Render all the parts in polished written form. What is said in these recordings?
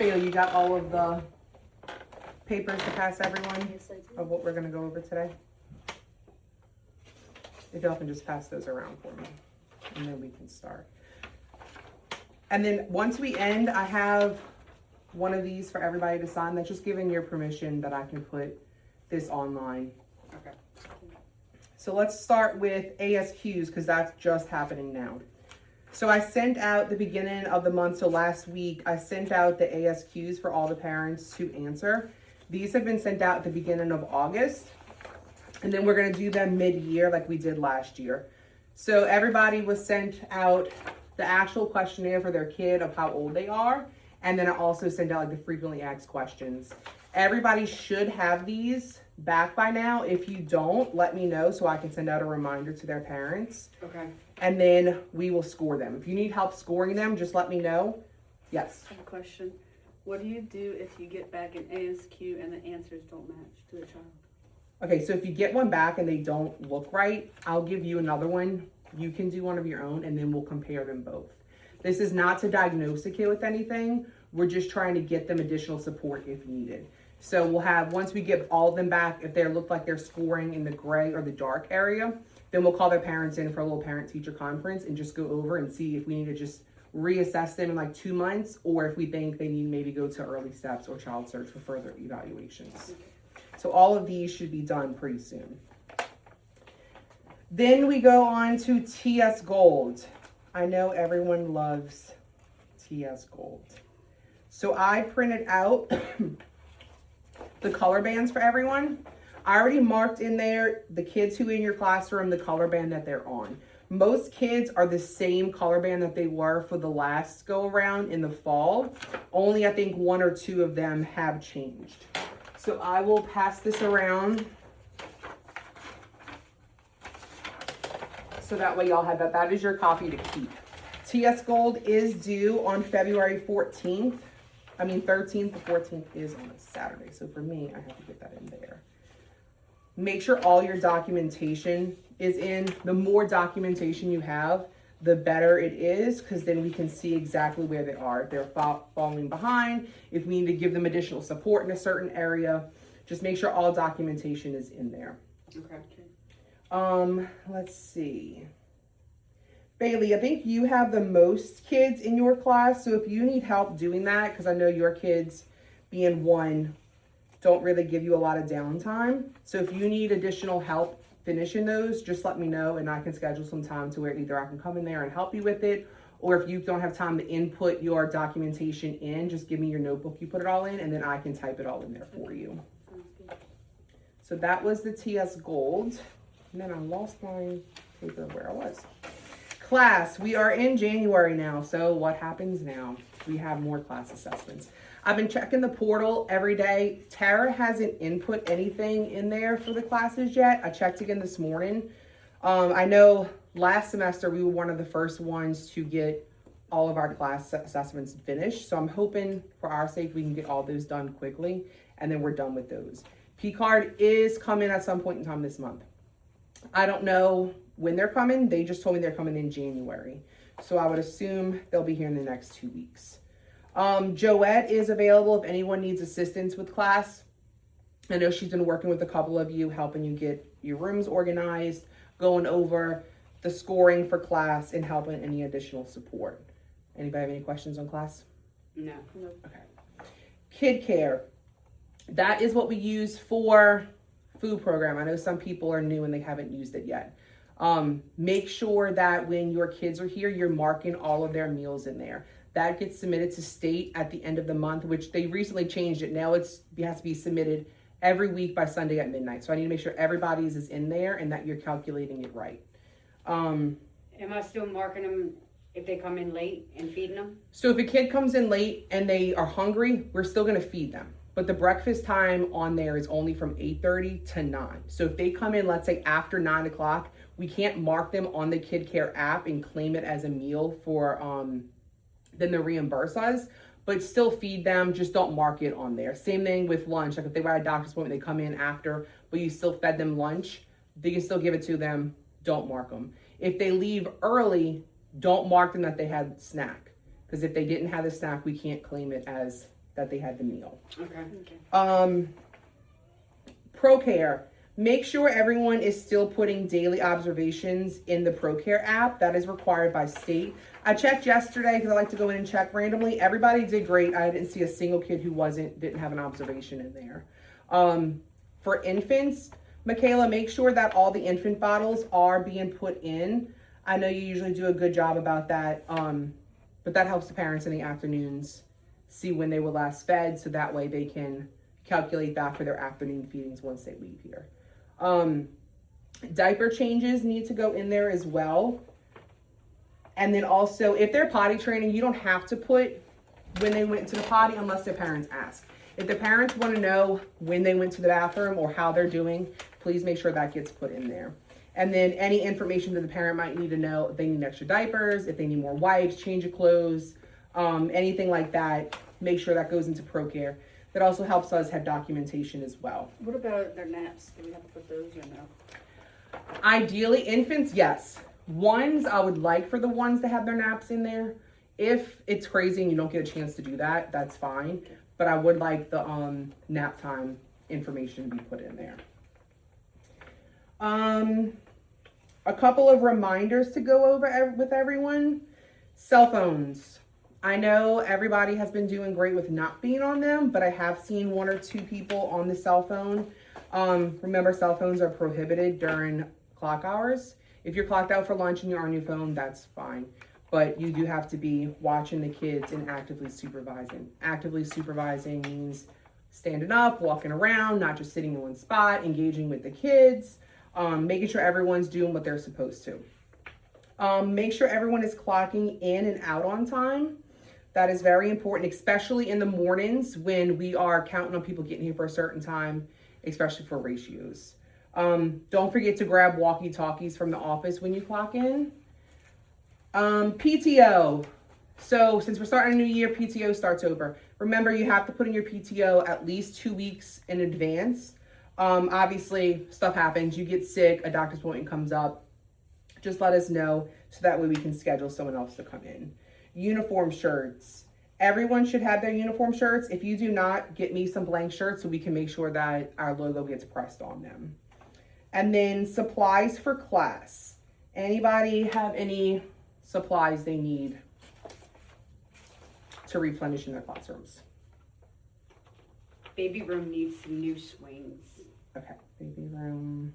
Bailey, you got all of the papers to pass everyone Yes, I do. of what we're gonna go over today? If y'all can just pass those around for me, and then we can start. And then once we end, I have one of these for everybody to sign. That's just giving your permission that I can put this online. Okay. So let's start with ASQs because that's just happening now. So I sent out the beginning of the month, so last week, I sent out the ASQs for all the parents to answer. These have been sent out at the beginning of August. And then we're gonna do them mid-year like we did last year. So everybody was sent out the actual questionnaire for their kid of how old they are. And then I also sent out like the frequently asked questions. Everybody should have these back by now. If you don't, let me know so I can send out a reminder to their parents. Okay. And then we will score them. If you need help scoring them, just let me know. Yes. I have a question. What do you do if you get back an ASQ and the answers don't match to the child? Okay, so if you get one back and they don't look right, I'll give you another one. You can do one of your own and then we'll compare them both. This is not to diagnose a kid with anything. We're just trying to get them additional support if needed. So we'll have, once we get all of them back, if they look like they're scoring in the gray or the dark area, then we'll call their parents in for a little parent-teacher conference and just go over and see if we need to just reassess them in like 2 months, or if we think they need to maybe go to early steps or child search for further evaluations. So all of these should be done pretty soon. Then we go on to TS Gold. I know everyone loves TS Gold. So I printed out the color bands for everyone. I already marked in there the kids who in your classroom, the color band that they're on. Most kids are the same color band that they were for the last go around in the fall. Only I think 1 or 2 of them have changed. So I will pass this around. So that way y'all have that. That is your copy to keep. TS Gold is due on February 13th. 13th. The 14th is on a Saturday. So for me, I have to get that in there. Make sure all your documentation is in. The more documentation you have, the better it is, because then we can see exactly where they are. If they're falling behind, if we need to give them additional support in a certain area, just make sure all documentation is in there. Okay. Let's see. Bailey, I think you have the most kids in your class, so if you need help doing that, because I know your kids being 1 don't really give you a lot of downtime. So if you need additional help finishing those, just let me know and I can schedule some time to where either I can come in there and help you with it, or if you don't have time to input your documentation in, just give me your notebook you put it all in and then I can type it all in there for you. Sounds good. So that was the TS Gold. And then I lost my paper where I was. Class, we are in January now, so what happens now? We have more class assessments. I've been checking the portal every day. Tara hasn't input anything in there for the classes yet. I checked again this morning. I know last semester we were one of the first ones to get all of our class assessments finished. So I'm hoping for our sake we can get all those done quickly and then we're done with those. P-card is coming at some point in time this month. I don't know when they're coming. They just told me they're coming in January. So I would assume they'll be here in the next 2 weeks. Joette is available if anyone needs assistance with class. I know she's been working with a couple of you, helping you get your rooms organized, going over the scoring for class, and helping any additional support. Anybody have any questions on class? No. Okay. Kidkare. That is what we use for food program. I know some people are new and they haven't used it yet. Make sure that when your kids are here, you're marking all of their meals in there. That gets submitted to state at the end of the month, which they recently changed it. Now it has to be submitted every week by Sunday at midnight. So I need to make sure everybody's is in there and that you're calculating it right. Am I still marking them if they come in late and feeding them? So if a kid comes in late and they are hungry, we're still gonna feed them. But the breakfast time on there is only from 8:30 to 9. So if they come in, let's say after 9 o'clock, we can't mark them on the Kidkare app and claim it as a meal for, then they reimburse us, but still feed them, just don't mark it on there. Same thing with lunch. Like if they were at a doctor's appointment, they come in after, but you still fed them lunch, they can still give it to them, don't mark them. If they leave early, don't mark them that they had snack. Because if they didn't have the snack, we can't claim it as that they had the meal. Okay. Procare. Make sure everyone is still putting daily observations in the Procare app. That is required by state. I checked yesterday because I like to go in and check randomly. Everybody did great. I didn't see a single kid who didn't have an observation in there. For infants, Michaela, make sure that all the infant bottles are being put in. I know you usually do a good job about that, but that helps the parents in the afternoons see when they were last fed, so that way they can calculate that for their afternoon feedings once they leave here. Diaper changes need to go in there as well. And then also, if they're potty training, you don't have to put when they went to the potty unless their parents ask. If the parents want to know when they went to the bathroom or how they're doing, please make sure that gets put in there. And then any information that the parent might need to know, if they need extra diapers, if they need more wipes, change of clothes, anything like that, make sure that goes into Procare. That also helps us have documentation as well. What about their naps? Do we have to put those or no? Ideally, infants, yes. Ones, I would like for the ones to have their naps in there. If it's crazy and you don't get a chance to do that, that's fine. But I would like the nap time information to be put in there. A couple of reminders to go over with everyone. Cell phones. I know everybody has been doing great with not being on them, but I have seen 1 or 2 people on the cell phone. Remember, cell phones are prohibited during clock hours. If you're clocked out for lunch and you're on your phone, that's fine. But you do have to be watching the kids and actively supervising. Actively supervising means standing up, walking around, not just sitting in one spot, engaging with the kids, making sure everyone's doing what they're supposed to. Make sure everyone is clocking in and out on time. That is very important, especially in the mornings when we are counting on people getting here for a certain time, especially for ratios. Don't forget to grab walkie-talkies from the office when you clock in. PTO. So since we're starting a new year, PTO starts over. Remember, you have to put in your PTO at least 2 weeks in advance. Obviously, stuff happens. You get sick, a doctor's appointment comes up. Just let us know so that way we can schedule someone else to come in. Uniform shirts. Everyone should have their uniform shirts. If you do not, get me some blank shirts so we can make sure that our logo gets pressed on them. And then supplies for class. Anybody have any supplies they need to replenish in their classrooms? Baby room needs some new swings. Okay, baby room.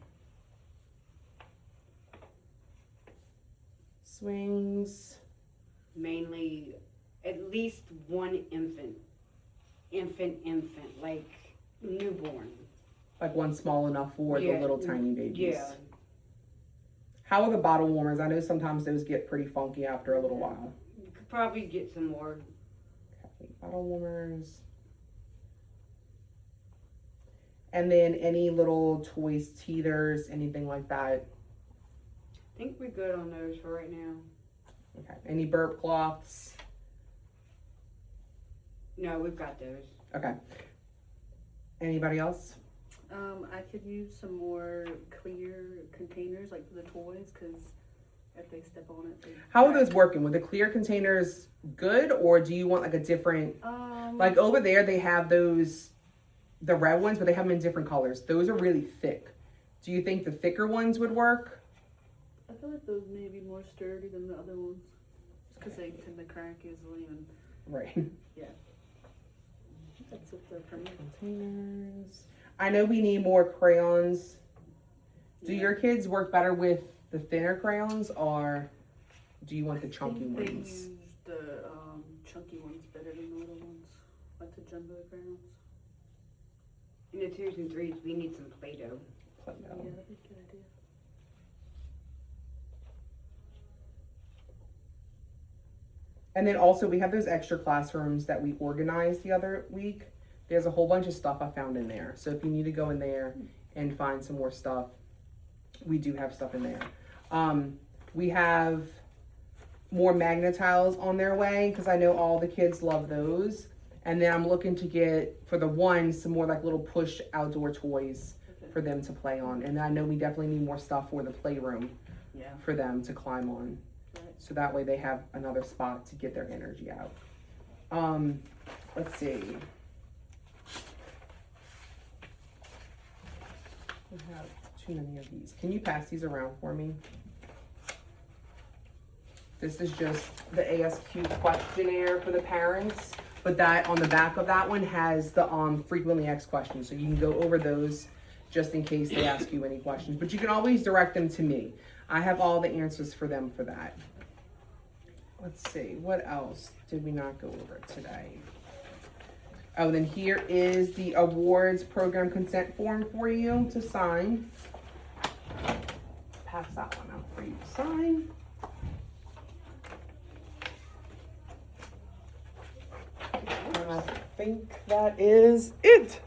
Swings. Mainly, at least one infant, like newborn. Like one small enough for the little tiny babies. Yeah. How are the bottle warmers? I know sometimes those get pretty funky after a little while. You could probably get some more. Okay, bottle warmers. And then any little toys, teethers, anything like that. I think we're good on those for right now. Okay, any burp cloths? No, we've got those. Okay. Anybody else? I could use some more clear containers, like for the toys, because if they step on it. How are those working? Were the clear containers good, or do you want like a different, like over there they have those, the red ones, but they have them in different colors. Those are really thick. Do you think the thicker ones would work? I feel like those may be more sturdy than the other ones, just because they tend to crack easily and. Right. Yeah. That's what they're for me. Containers. I know we need more crayons. Do your kids work better with the thinner crayons, or do you want the chunky They ones? use the chunky ones better than the little ones, like the jumbo crayons. In the 2s and 3s, we need some Play-Doh. Play-Doh. Yeah, that'd be a good idea. And then also we have those extra classrooms that we organized the other week. There's a whole bunch of stuff I found in there. So if you need to go in there and find some more stuff, we do have stuff in there. We have more magnet tiles on their way because I know all the kids love those. And then I'm looking to get, for the ones, some more like little push outdoor toys for them to play on. And I know we definitely need more stuff for the playroom for them to climb on. So that way they have another spot to get their energy out. Let's see. I have too many of these. Can you pass these around for me? This is just the ASQ questionnaire for the parents, but that on the back of that one has the frequently asked questions, so you can go over those just in case they ask you any questions. But you can always direct them to me. I have all the answers for them for that. Let's see, what else did we not go over today? Oh, then here is the awards program consent form for you to sign. Pass that one out for you to sign. And I think that is it.